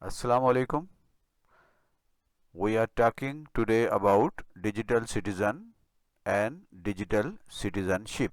Assalamu alaikum. We are talking today about digital citizen and digital citizenship.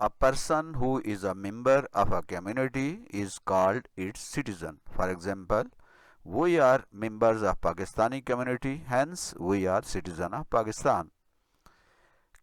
a person who is a member of a community is called its citizen. For example, we are members of Pakistani community, hence we are citizen of Pakistan.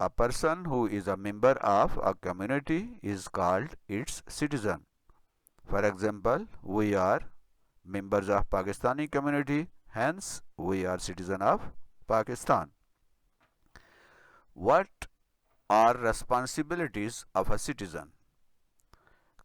A person who is a member of a community is called its citizen. For example, we are members of Pakistani community, hence we are citizen of Pakistan. What are responsibilities of a citizen?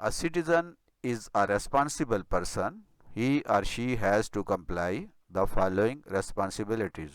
A citizen is a responsible person. He or she has to comply the following responsibilities.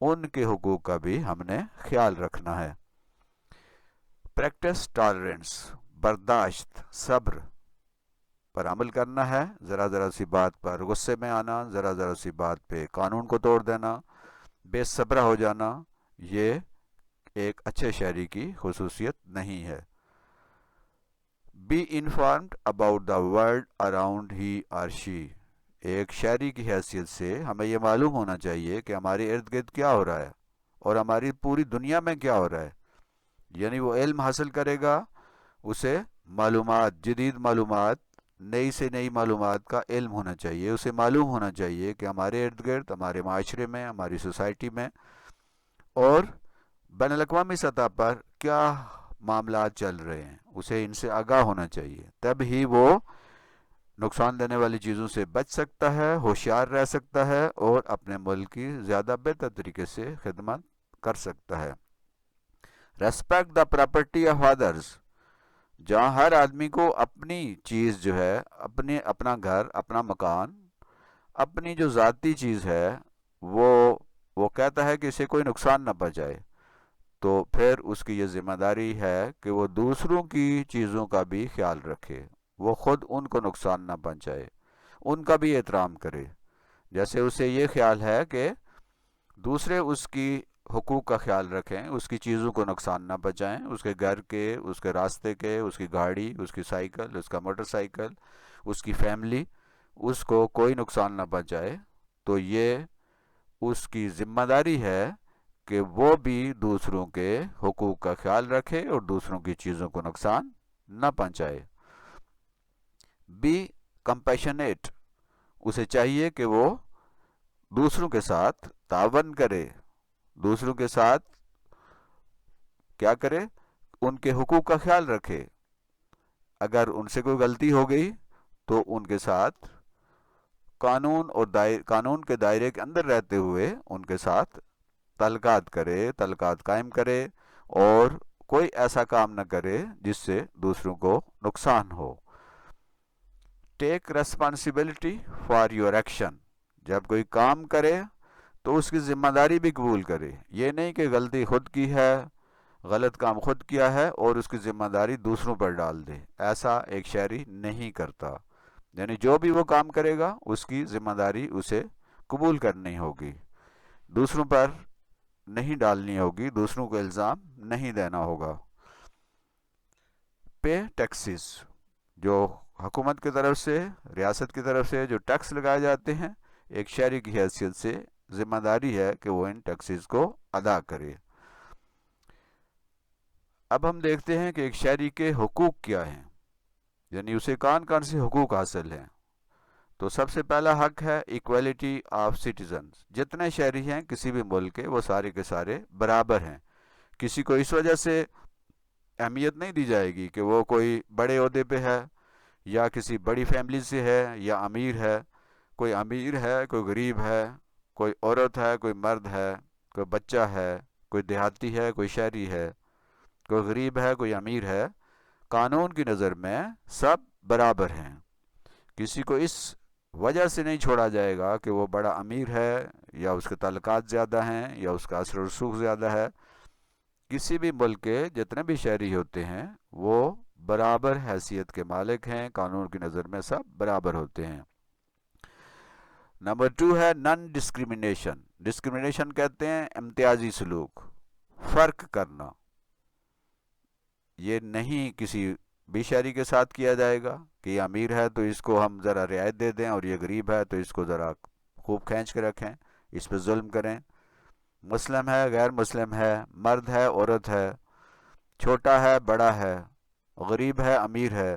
ان کے حقوق کا بھی ہم نے خیال رکھنا ہے۔ Practice tolerance, برداشت، صبر پر عمل کرنا ہے۔ ذرا ذرا سی بات پر غصے میں آنا، ذرا ذرا سی بات پہ قانون کو توڑ دینا، بے صبرا ہو جانا، یہ ایک اچھے شہری کی خصوصیت نہیں ہے۔ Be informed about the world around ہی اور شی، ایک شہری کی حیثیت سے ہمیں یہ معلوم ہونا چاہیے کہ ہمارے ارد گرد کیا ہو رہا ہے اور ہماری پوری دنیا میں کیا ہو رہا ہے۔ یعنی وہ علم حاصل کرے گا، اسے معلومات، جدید معلومات، نئی سے نئی معلومات کا علم ہونا چاہیے، اسے معلوم ہونا چاہیے کہ ہمارے ارد گرد، ہمارے معاشرے میں، ہماری سوسائٹی میں اور بین الاقوامی سطح پر کیا معاملات چل رہے ہیں، اسے ان سے آگاہ ہونا چاہیے۔ تب ہی وہ نقصان دینے والی چیزوں سے بچ سکتا ہے، ہوشیار رہ سکتا ہے اور اپنے ملک کی زیادہ بہتر طریقے سے خدمت کر سکتا ہے۔ Respect the property of others, جہاں ہر آدمی کو اپنی چیز جو ہے، اپنا گھر، اپنا مکان، اپنی جو ذاتی چیز ہے، وہ کہتا ہے کہ اسے کوئی نقصان نہ پہنچائے، تو پھر اس کی یہ ذمہ داری ہے کہ وہ دوسروں کی چیزوں کا بھی خیال رکھے، وہ خود ان کو نقصان نہ پہنچائے، ان کا بھی احترام کرے۔ جیسے اسے یہ خیال ہے کہ دوسرے اس کی حقوق کا خیال رکھیں، اس کی چیزوں کو نقصان نہ پہنچائیں، اس کے گھر کے، اس کے راستے کے، اس کی گاڑی، اس کی سائیکل، اس کا موٹر سائیکل، اس کی فیملی، اس کو کوئی نقصان نہ پہنچائے، تو یہ اس کی ذمہ داری ہے کہ وہ بھی دوسروں کے حقوق کا خیال رکھے اور دوسروں کی چیزوں کو نقصان نہ پہنچائے۔ بی کمپیشنیٹ، اسے چاہیے کہ وہ دوسروں کے ساتھ تعاون کرے، دوسروں کے ساتھ کیا کرے، ان کے حقوق کا خیال رکھے۔ اگر ان سے کوئی غلطی ہو گئی تو ان کے ساتھ قانون کے دائرے کے اندر رہتے ہوئے ان کے ساتھ تعلقات قائم کرے اور کوئی ایسا کام نہ کرے جس سے دوسروں کو نقصان ہو۔ Take responsibility for your action, جب کوئی کام کرے تو اس کی ذمہ داری بھی قبول کرے، یہ نہیں کہ غلطی خود کی ہے، غلط کام خود کیا ہے اور اس کی ذمہ داری دوسروں پر ڈال دے، ایسا ایک شہری نہیں کرتا۔ یعنی جو بھی وہ کام کرے گا اس کی ذمہ داری اسے قبول کرنی ہوگی، دوسروں پر نہیں ڈالنی ہوگی، دوسروں کو الزام نہیں دینا ہوگا۔ پے ٹیکسز، جو حکومت کی طرف سے، ریاست کی طرف سے جو ٹیکس لگائے جاتے ہیں، ایک شہری کی حیثیت سے ذمہ داری ہے کہ وہ ان ٹیکسز کو ادا کرے۔ اب ہم دیکھتے ہیں کہ ایک شہری کے حقوق کیا ہیں، یعنی اسے کون سے حقوق حاصل ہیں۔ تو سب سے پہلا حق ہے ایکویلٹی آف سٹیزنز، جتنے شہری ہیں کسی بھی ملک کے وہ سارے کے سارے برابر ہیں، کسی کو اس وجہ سے اہمیت نہیں دی جائے گی کہ وہ کوئی بڑے عہدے پہ ہے یا کسی بڑی فیملی سے ہے یا امیر ہے، کوئی امیر ہے، کوئی غریب ہے، کوئی عورت ہے، کوئی مرد ہے، کوئی بچہ ہے، کوئی دیہاتی ہے، کوئی شہری ہے، کوئی غریب ہے، کوئی امیر ہے، قانون کی نظر میں سب برابر ہیں۔ کسی کو اس وجہ سے نہیں چھوڑا جائے گا کہ وہ بڑا امیر ہے یا اس کے تعلقات زیادہ ہیں یا اس کا اثر و رسوخ زیادہ ہے۔ کسی بھی ملک کے جتنے بھی شہری ہوتے ہیں وہ برابر حیثیت کے مالک ہیں، قانون کی نظر میں سب برابر ہوتے ہیں۔ نمبر 2 ہے نن ڈسکریمنیشن، ڈسکریمنیشن کہتے ہیں امتیازی سلوک، فرق کرنا، یہ نہیں کسی بھی شہری کے ساتھ کیا جائے گا کہ یہ امیر ہے تو اس کو ہم ذرا رعایت دے دیں اور یہ غریب ہے تو اس کو ذرا خوب کھینچ کے رکھیں، اس پہ ظلم کریں۔ مسلم ہے، غیر مسلم ہے، مرد ہے، عورت ہے، چھوٹا ہے، بڑا ہے، غریب ہے، امیر ہے،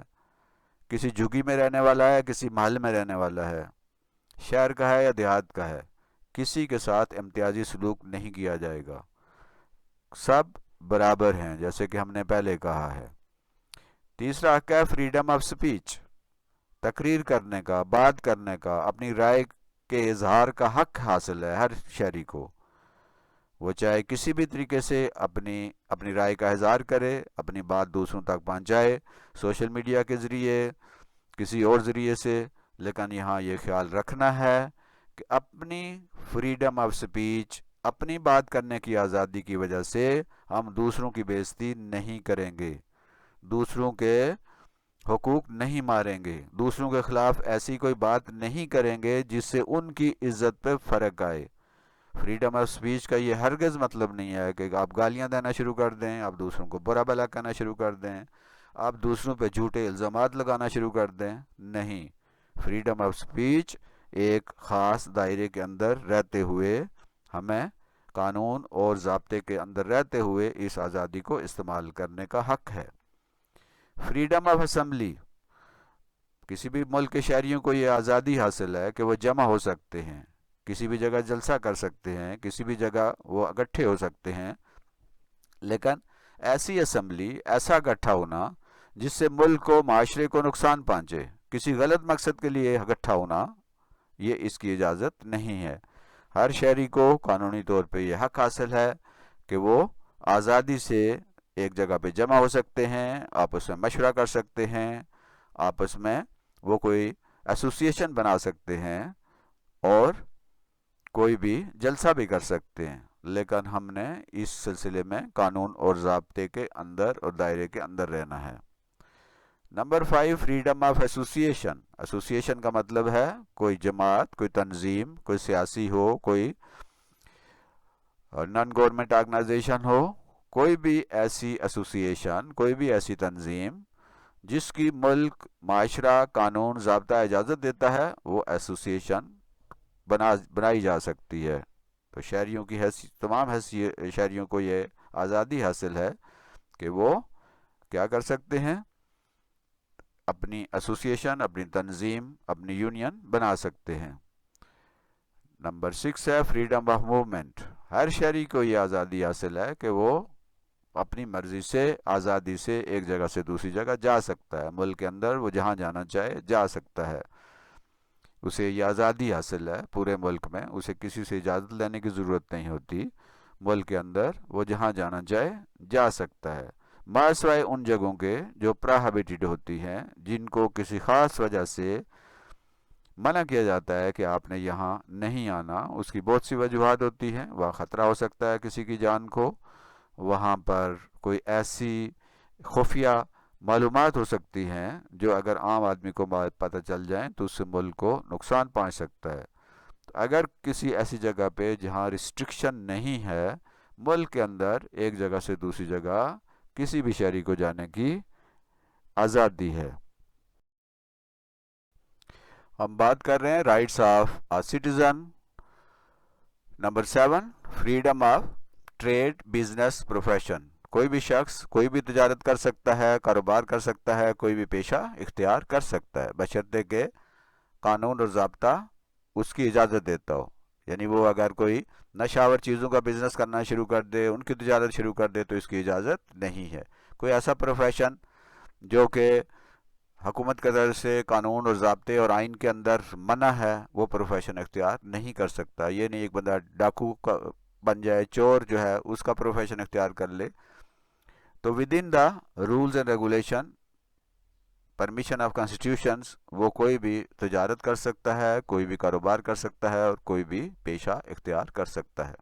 کسی جھگی میں رہنے والا ہے، کسی محل میں رہنے والا ہے، شہر کا ہے یا دیہات کا ہے، کسی کے ساتھ امتیازی سلوک نہیں کیا جائے گا، سب برابر ہیں جیسے کہ ہم نے پہلے کہا ہے۔ تیسرا حق ہے فریڈم آف سپیچ، تقریر کرنے کا، بات کرنے کا، اپنی رائے کے اظہار کا حق حاصل ہے ہر شہری کو، وہ چاہے کسی بھی طریقے سے اپنی رائے کا اظہار کرے، اپنی بات دوسروں تک پہنچائے، سوشل میڈیا کے ذریعے، کسی اور ذریعے سے، لیکن یہاں یہ خیال رکھنا ہے کہ اپنی فریڈم آف سپیچ، اپنی بات کرنے کی آزادی کی وجہ سے ہم دوسروں کی بے عزتی نہیں کریں گے، دوسروں کے حقوق نہیں ماریں گے، دوسروں کے خلاف ایسی کوئی بات نہیں کریں گے جس سے ان کی عزت پہ فرق آئے۔ فریڈم آف سپیچ کا یہ ہرگز مطلب نہیں ہے کہ آپ گالیاں دینا شروع کر دیں، آپ دوسروں کو برا بھلا کہنا شروع کر دیں، آپ دوسروں پہ جھوٹے الزامات لگانا شروع کر دیں، نہیں۔ فریڈم آف سپیچ ایک خاص دائرے کے اندر رہتے ہوئے ہمیں قانون اور ضابطے کے اندر رہتے ہوئے اس آزادی کو استعمال کرنے کا حق ہے۔ فریڈم آف اسمبلی، کسی بھی ملک کے شہریوں کو یہ آزادی حاصل ہے کہ وہ جمع ہو سکتے ہیں، کسی بھی جگہ جلسہ کر سکتے ہیں، کسی بھی جگہ وہ اکٹھے ہو سکتے ہیں، لیکن ایسی اسمبلی، ایسا اکٹھا ہونا جس سے ملک کو، معاشرے کو نقصان پہنچے، کسی غلط مقصد کے لیے اکٹھا ہونا، یہ اس کی اجازت نہیں ہے۔ ہر شہری کو قانونی طور پہ یہ حق حاصل ہے کہ وہ آزادی سے ایک جگہ پہ جمع ہو سکتے ہیں، آپس میں مشورہ کر سکتے ہیں، آپس میں وہ کوئی ایسوسیشن بنا سکتے ہیں اور کوئی بھی جلسہ بھی کر سکتے ہیں، لیکن ہم نے اس سلسلے میں قانون اور ضابطے کے اندر اور دائرے کے اندر رہنا ہے۔ Number 5، freedom of association. Association کا مطلب ہے کوئی جماعت، کوئی تنظیم، کوئی سیاسی ہو، کوئی نان گورنمنٹ آرگنائزیشن ہو، کوئی بھی ایسی ایسوسیشن، کوئی بھی ایسی تنظیم جس کی ملک، معاشرہ، قانون، ضابطہ اجازت دیتا ہے، وہ ایسوسیشن بنائی جا سکتی ہے۔ تو شہریوں کی تمام شہریوں کو یہ آزادی حاصل ہے کہ وہ کیا کر سکتے ہیں، اپنی ایسوسیشن، اپنی تنظیم، اپنی یونین بنا سکتے ہیں۔ نمبر 6 ہے فریڈم آف موومنٹ۔ ہر شہری کو یہ آزادی حاصل ہے کہ وہ اپنی مرضی سے، آزادی سے ایک جگہ سے دوسری جگہ جا سکتا ہے، ملک کے اندر وہ جہاں جانا چاہے جا سکتا ہے، اسے یہ آزادی حاصل ہے پورے ملک میں، اسے کسی سے اجازت لینے کی ضرورت نہیں ہوتی، ملک کے اندر وہ جہاں جانا چاہے جا سکتا ہے، سوائے ان جگہوں کے جو پروہیبٹڈ ہوتی ہیں، جن کو کسی خاص وجہ سے منع کیا جاتا ہے کہ آپ نے یہاں نہیں آنا۔ اس کی بہت سی وجوہات ہوتی ہیں، وہاں خطرہ ہو سکتا ہے کسی کی جان کو، وہاں پر کوئی ایسی خفیہ معلومات ہو سکتی ہیں جو اگر عام آدمی کو پتہ چل جائیں تو اس سے ملک کو نقصان پہنچ سکتا ہے۔ اگر کسی ایسی جگہ پہ جہاں ریسٹرکشن نہیں ہے، ملک کے اندر ایک جگہ سے دوسری جگہ کسی بھی شہری کو جانے کی آزادی ہے۔ ہم بات کر رہے ہیں rights of citizen. Number 7، freedom of trade, business, profession. کوئی بھی شخص کوئی بھی تجارت کر سکتا ہے، کاروبار کر سکتا ہے، کوئی بھی پیشہ اختیار کر سکتا ہے، بشرطے کہ قانون اور ضابطہ اس کی اجازت دیتا ہو۔ یعنی وہ اگر کوئی نشہ آور چیزوں کا بزنس کرنا شروع کر دے، ان کی تجارت شروع کر دے، تو اس کی اجازت نہیں ہے۔ کوئی ایسا پروفیشن جو کہ حکومت کی طرف سے قانون اور ضابطے اور آئین کے اندر منع ہے، وہ پروفیشن اختیار نہیں کر سکتا۔ یہ نہیں ایک بندہ ڈاکو بن جائے، چور جو ہے اس کا پروفیشن اختیار کر لے۔ تو within the rules and regulation, permission of constitutions, وہ کوئی بھی تجارت کر سکتا ہے، کوئی بھی کاروبار کر سکتا ہے اور کوئی بھی پیشہ اختیار کر سکتا ہے۔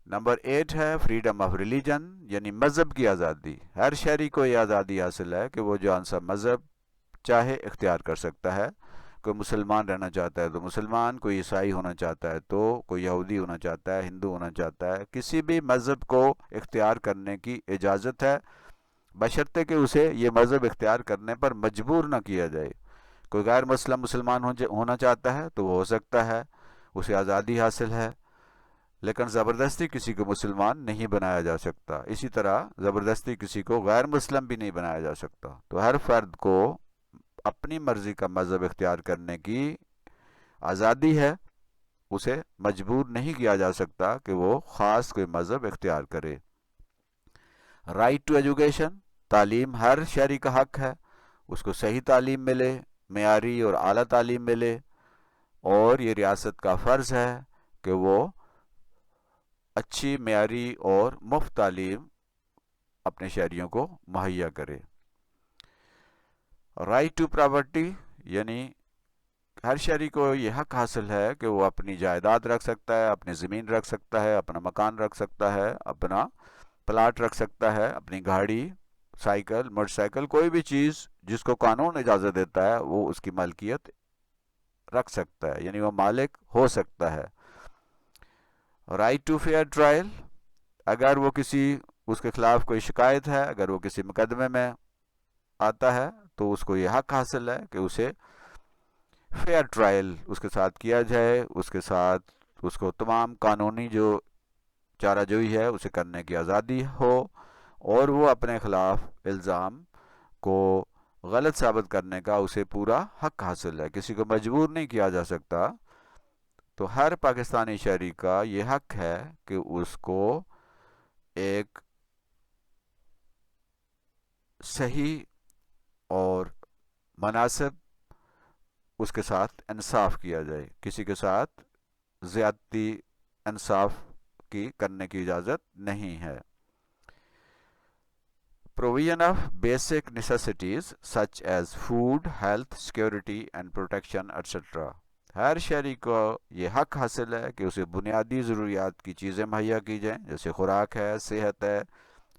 نمبر 8 ہے فریڈم آف ریلیجن، یعنی مذہب کی آزادی۔ ہر شہری کو یہ آزادی حاصل ہے کہ وہ جو سا مذہب چاہے اختیار کر سکتا ہے۔ کوئی مسلمان رہنا چاہتا ہے تو مسلمان، کوئی عیسائی ہونا چاہتا ہے تو، کوئی یہودی ہونا چاہتا ہے، ہندو ہونا چاہتا ہے، کسی بھی مذہب کو اختیار کرنے کی اجازت ہے، بشرطے کہ اسے یہ مذہب اختیار کرنے پر مجبور نہ کیا جائے۔ کوئی غیر مسلم مسلمان ہونا چاہتا ہے تو وہ ہو سکتا ہے، اسے آزادی حاصل ہے، لیکن زبردستی کسی کو مسلمان نہیں بنایا جا سکتا۔ اسی طرح زبردستی کسی کو غیر مسلم بھی نہیں بنایا جا سکتا۔ تو ہر فرد کو اپنی مرضی کا مذہب اختیار کرنے کی آزادی ہے، اسے مجبور نہیں کیا جا سکتا کہ وہ خاص کوئی مذہب اختیار کرے۔ رائٹ ٹو ایجوکیشن، تعلیم ہر شہری کا حق ہے، اس کو صحیح تعلیم ملے، معیاری اور اعلیٰ تعلیم ملے، اور یہ ریاست کا فرض ہے کہ وہ اچھی، معیاری اور مفت تعلیم اپنے شہریوں کو مہیا کرے۔ رائٹ ٹو پراپرٹی، یعنی ہر شہری کو یہ حق حاصل ہے کہ وہ اپنی جائیداد رکھ سکتا ہے، اپنی زمین رکھ سکتا ہے، اپنا مکان رکھ سکتا ہے، اپنا پلاٹ رکھ سکتا ہے، اپنی گاڑی، سائیکل، موٹر سائیکل، کوئی بھی چیز جس کو قانون اجازت دیتا ہے وہ اس کی ملکیت رکھ سکتا ہے، یعنی وہ مالک ہو سکتا ہے۔ رائٹ ٹو فیئر ٹرائل، اگر وہ کسی اس کے خلاف کوئی شکایت ہے، اگر وہ کسی مقدمے میں آتا ہے تو اس کو یہ حق حاصل ہے کہ اسے فیئر ٹرائل اس کے ساتھ کیا جائے، اس کے ساتھ اس کو تمام قانونی جو چارہ جوئی ہے اسے کرنے کی آزادی ہو، اور وہ اپنے خلاف الزام کو غلط ثابت کرنے کا اسے پورا حق حاصل ہے، کسی کو مجبور نہیں کیا جا سکتا۔ تو ہر پاکستانی شہری کا یہ حق ہے کہ اس کو ایک صحیح اور مناسب اس کے ساتھ انصاف کیا جائے، کسی کے ساتھ زیادتی انصاف کی کرنے کی اجازت نہیں ہے۔ Provision of basic necessities such as food, health, security and protection etc. ہر شہری کو یہ حق حاصل ہے کہ اسے بنیادی ضروریات کی چیزیں مہیا کی جائیں، جیسے خوراک ہے، صحت ہے،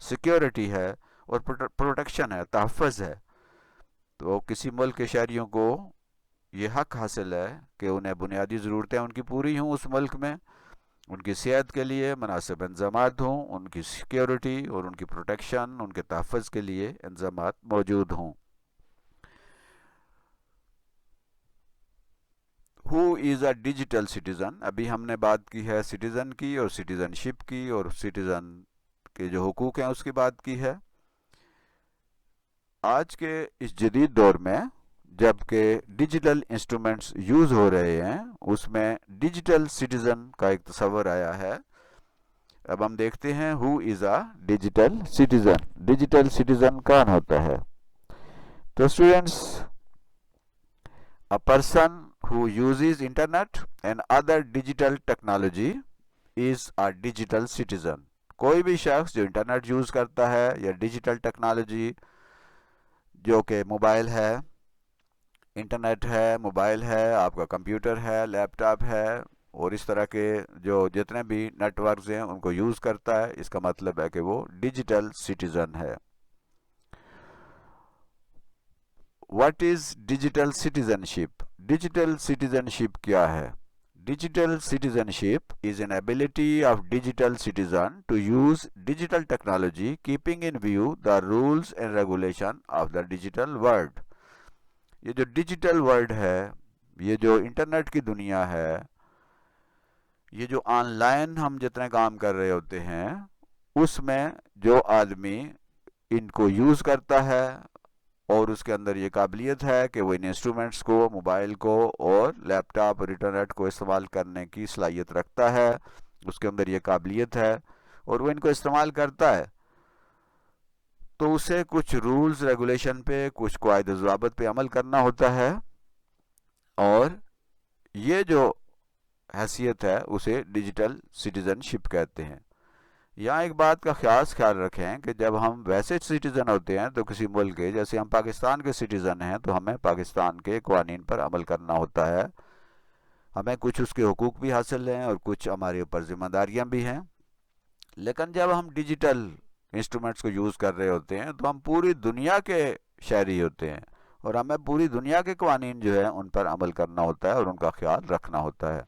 سیکیورٹی ہے اور پروٹیکشن ہے، تحفظ ہے۔ تو کسی ملک کے شہریوں کو یہ حق حاصل ہے کہ انہیں بنیادی ضرورتیں ان کی پوری ہوں اس ملک میں، ان کی صحت کے لیے مناسب انتظامات ہوں، ان کی سیکیورٹی اور ان کی پروٹیکشن، ان کے تحفظ کے لیے انتظامات موجود ہوں۔ ہو از اے ڈیجیٹل سٹیزن، ابھی ہم نے بات کی ہے سٹیزن کی اور سٹیزن شپ کی اور سٹیزن کے جو حقوق ہیں اس کی بات کی ہے۔ آج کے اس جدید دور میں جب کہ ڈیجیٹل انسٹرومنٹس یوز ہو رہے ہیں، اس میں ڈیجیٹل سٹیزن کا ایک تصور آیا ہے۔ اب ہم دیکھتے ہیں who is a digital citizen, digital citizen کون ہوتا ہے؟ تو students, a person who uses internet and other digital technology is a digital citizen۔ کوئی بھی شخص جو انٹرنیٹ یوز کرتا ہے یا ڈیجیٹل ٹیکنالوجی جو کہ موبائل ہے، انٹرنیٹ ہے، موبائل ہے، آپ کا کمپیوٹر ہے، لیپ ٹاپ ہے اور اس طرح کے جو جتنے بھی نیٹ ورکس ہیں ان کو یوز کرتا ہے، اس کا مطلب ہے کہ وہ ڈیجیٹل سٹیزن ہے۔ What is digital citizenship? Digital citizenship کیا ہے؟ Digital citizenship is an ability of digital citizen to use digital technology keeping in view the rules and regulation of the digital world. یہ جو digital world ہے، یہ جو internet کی دنیا ہے، یہ جو آن لائن ہم جتنے کام کر رہے ہوتے ہیں، اس میں جو آدمی ان کو یوز کرتا ہے اور اس کے اندر یہ قابلیت ہے کہ وہ ان انسٹرومنٹس کو، موبائل کو اور لیپ ٹاپ اور انٹرنیٹ کو استعمال کرنے کی صلاحیت رکھتا ہے، اس کے اندر یہ قابلیت ہے اور وہ ان کو استعمال کرتا ہے، تو اسے کچھ رولز ریگولیشن پہ، کچھ قواعد و ضوابط پہ عمل کرنا ہوتا ہے، اور یہ جو حیثیت ہے اسے ڈیجیٹل سٹیزن شپ کہتے ہیں۔ یہاں ایک بات کا خاص خیال رکھیں کہ جب ہم ویسے سٹیزن ہوتے ہیں تو کسی ملک کے، جیسے ہم پاکستان کے سٹیزن ہیں تو ہمیں پاکستان کے قوانین پر عمل کرنا ہوتا ہے، ہمیں کچھ اس کے حقوق بھی حاصل ہیں اور کچھ ہمارے اوپر ذمہ داریاں بھی ہیں۔ لیکن جب ہم ڈیجیٹل انسٹرومنٹس کو یوز کر رہے ہوتے ہیں تو ہم پوری دنیا کے شہری ہوتے ہیں اور ہمیں پوری دنیا کے قوانین جو ہیں ان پر عمل کرنا ہوتا ہے اور ان کا خیال رکھنا ہوتا ہے۔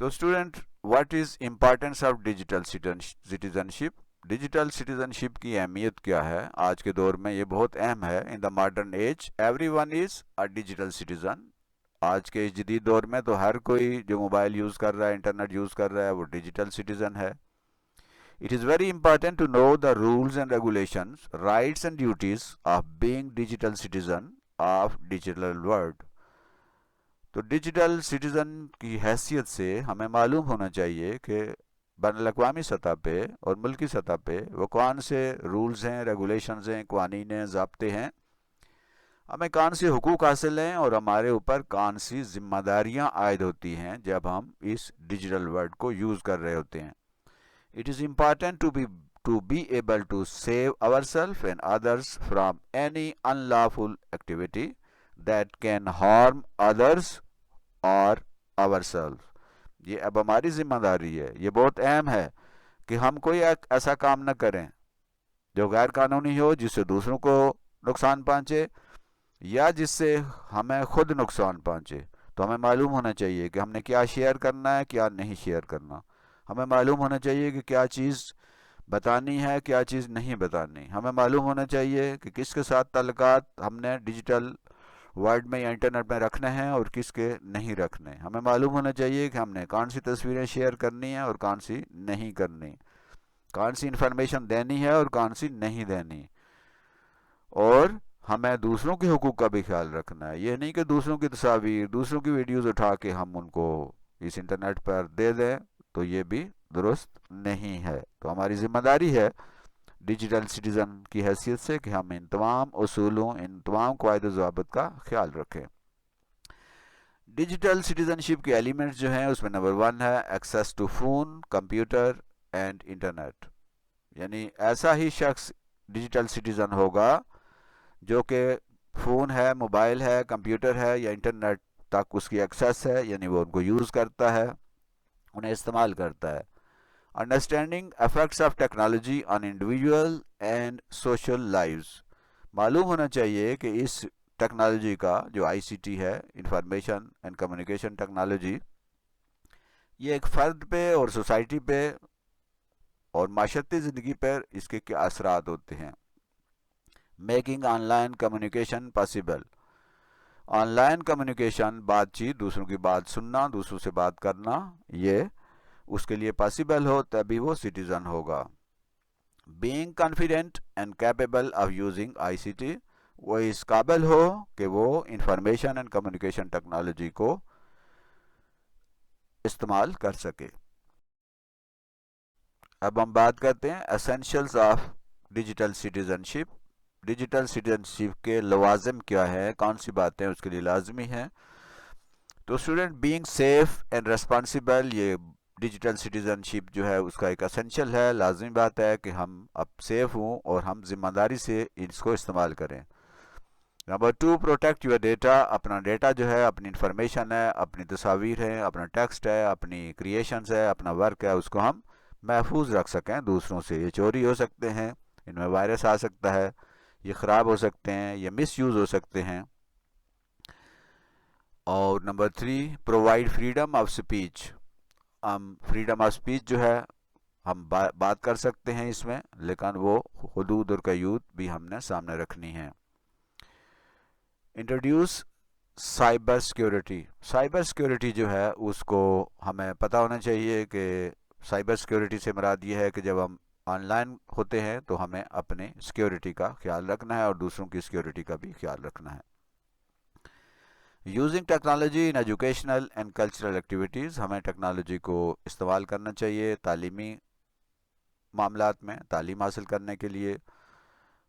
تو student, what is importance of digital citizenship? Digital citizenship کی اہمیت کیا ہے؟ آج کے دور میں یہ بہت اہم ہے۔ In the modern age everyone is a digital citizen. آج کے جدید دور میں تو ہر کوئی جو موبائل یوز کر رہا ہے، انٹرنیٹ یوز کر رہا ہے، وہ ڈیجیٹل سٹیزن ہے۔ It is very important to know the rules and regulations, rights and duties of being digital citizen of digital world۔ تو ڈیجیٹل سٹیزن کی حیثیت سے ہمیں معلوم ہونا چاہیے کہ بین الاقوامی سطح پہ اور ملکی سطح پہ وہ کون سے رولز ہیں، ریگولیشنز ہیں، قوانین ہیں، ضابطے ہیں، ہمیں کون سے حقوق حاصل ہیں اور ہمارے اوپر کون سی ذمہ داریاں عائد ہوتی ہیں جب ہم اس ڈیجیٹل ورلڈ کو یوز کر رہے ہوتے ہیں۔ It is important to be able to save ourselves and others from any unlawful activity that can harm others or ourselves. یہ اب ہماری ذمہ داری ہے, یہ بہت اہم ہے کہ ہم کوئی ایسا کام نہ کریں جو غیر قانونی ہو, جس سے دوسروں کو نقصان پہنچے یا جس سے ہمیں خود نقصان پہنچے. تو ہمیں معلوم ہونا چاہیے کہ ہم نے کیا شیئر کرنا ہے, کیا نہیں شیئر کرنا. ہمیں معلوم ہونا چاہیے کہ کیا چیز بتانی ہے, کیا چیز نہیں بتانی. ہمیں معلوم ہونا چاہیے کہ کس کے ساتھ تعلقات ہم نے ڈیجیٹل ورلڈ میں یا انٹرنیٹ میں رکھنے ہیں اور کس کے نہیں رکھنے. ہمیں معلوم ہونا چاہیے کہ ہم نے کون سی تصویریں شیئر کرنی ہیں اور کون سی نہیں کرنی, کون سی انفارمیشن دینی ہے اور کون سی نہیں دینی. اور ہمیں دوسروں کے حقوق کا بھی خیال رکھنا ہے. یہ نہیں کہ دوسروں کی تصاویر, دوسروں کی ویڈیوز اٹھا کے ہم ان کو اس انٹرنیٹ پر دے دیں, تو یہ بھی درست نہیں ہے. تو ہماری ذمہ داری ہے ڈیجیٹل سٹیزن کی حیثیت سے کہ ہم ان تمام اصولوں, ان تمام قواعد و ضوابط کا خیال رکھیں. ڈیجیٹل سٹیزن شپ کے ایلیمنٹس جو ہیں اس میں نمبر 1 ہے access to phone, computer and internet. یعنی ایسا ہی شخص ڈیجیٹل سٹیزن ہوگا جو کہ فون ہے, موبائل ہے, کمپیوٹر ہے یا انٹرنیٹ تک اس کی ایکسیس ہے, یعنی وہ ان کو یوز کرتا ہے, انہیں استعمال کرتا ہے. Understanding effects of technology on individual and social lives. معلوم ہونا چاہیے کہ اس ٹیکنالوجی کا جو آئی سی ٹی ہے, انفارمیشن اینڈ کمیونیکیشن ٹیکنالوجی, یہ ایک فرد پہ اور سوسائٹی پہ اور معاشرتی زندگی پر اس کے کیا اثرات ہوتے ہیں. Making on line communication possible. On line communication, بات چیت, دوسروں کی بات سننا, دوسروں سے بات کرنا, یہ اس کے لیے پاسبل ہو تبھی وہ سٹیزن ہوگا. Being confident and capable of using I C T. وہ اس قابل ہو کہ وہ انفارمیشن اینڈ کمیونیکیشن ٹیکنالوجی کو استعمال کر سکے. اب ہم بات کرتے ہیں essentials of digital citizenship. Digital citizenship کے لوازم کیا ہے, کون سی باتیں اس کے لیے لازمی ہیں. تو student, being safe and responsible, یہ ڈیجیٹل سٹیزن شپ جو ہے اس کا ایک اسینشل ہے, لازمی بات ہے کہ ہم اب سیف ہوں اور ہم ذمہ داری سے اس کو استعمال کریں. Number 2, protect your data. اپنا ڈیٹا جو ہے, اپنی انفارمیشن ہے, اپنی تصاویر ہیں, اپنا ٹیکسٹ ہے, اپنی کریشنز ہے, اپنا ورک ہے, اس کو ہم محفوظ رکھ سکیں دوسروں سے. یہ چوری ہو سکتے ہیں, ان میں وائرس آ سکتا ہے, یہ خراب ہو سکتے ہیں, یہ مس یوز ہو سکتے ہیں. اور number 3, provide freedom of speech. ہم فریڈم آف اسپیچ جو ہے ہم بات کر سکتے ہیں اس میں, لیکن وہ حدود اور قیود بھی ہم نے سامنے رکھنی ہے. Introduce cyber security. Cyber security جو ہے اس کو ہمیں پتہ ہونا چاہیے کہ سائبر سیکیورٹی سے مراد یہ ہے کہ جب ہم آن لائن ہوتے ہیں تو ہمیں اپنے سیکیورٹی کا خیال رکھنا ہے اور دوسروں کی سیکیورٹی کا بھی خیال رکھنا ہے. Using technology in educational and cultural activities. ہمیں ٹیکنالوجی کو استعمال کرنا چاہیے تعلیمی معاملات میں, تعلیم حاصل کرنے کے لیے,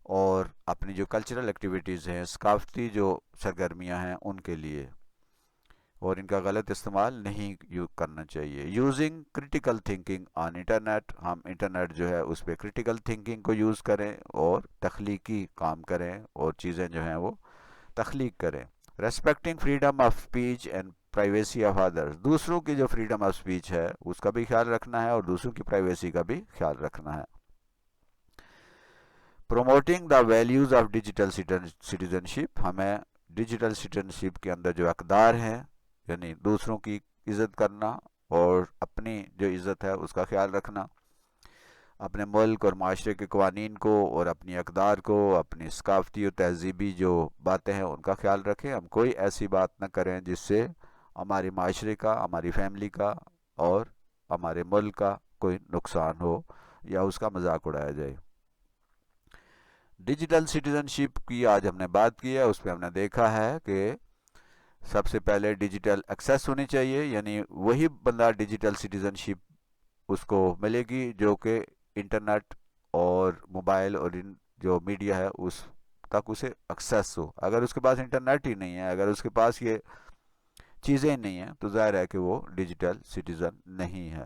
اور اپنی جو کلچرل ایکٹیویٹیز ہیں, ثقافتی جو سرگرمیاں ہیں ان کے لیے, اور ان کا غلط استعمال نہیں کرنا چاہیے. Using critical thinking on internet. ہم انٹرنیٹ جو ہے اس پہ کریٹیکل تھنکنگ کو یوز کریں اور تخلیقی کام کریں اور چیزیں جو ہیں وہ تخلیق کریں. Respecting freedom of speech and privacy of others. دوسروں کی جو فریڈم آف اسپیچ ہے اس کا بھی خیال رکھنا ہے اور دوسروں کی پرائیویسی کا بھی خیال رکھنا ہے. Promoting the values of digital citizenship. ہمیں ڈیجیٹل سٹیزن شپ کے اندر جو اقدار ہیں, یعنی دوسروں کی عزت کرنا اور اپنی جو عزت ہے اس کا خیال رکھنا, اپنے ملک اور معاشرے کے قوانین کو اور اپنی اقدار کو, اپنی ثقافتی اور تہذیبی جو باتیں ہیں ان کا خیال رکھیں. ہم کوئی ایسی بات نہ کریں جس سے ہمارے معاشرے کا, ہماری فیملی کا اور ہمارے ملک کا کوئی نقصان ہو یا اس کا مذاق اڑایا جائے. ڈیجیٹل سٹیزن شپ کی آج ہم نے بات کی ہے, اس پہ ہم نے دیکھا ہے کہ سب سے پہلے ڈیجیٹل ایکسیس ہونی چاہیے, یعنی وہی بندہ ڈیجیٹل سٹیزن شپ اس کو ملے گی جو کہ انٹرنیٹ اور موبائل اور جو میڈیا ہے اس تک اسے ایکسیس ہو. اگر اس کے پاس انٹرنیٹ ہی نہیں ہے, اگر اس کے پاس یہ چیزیں نہیں ہیں, تو ظاہر ہے کہ وہ ڈیجیٹل سٹیزن نہیں ہے.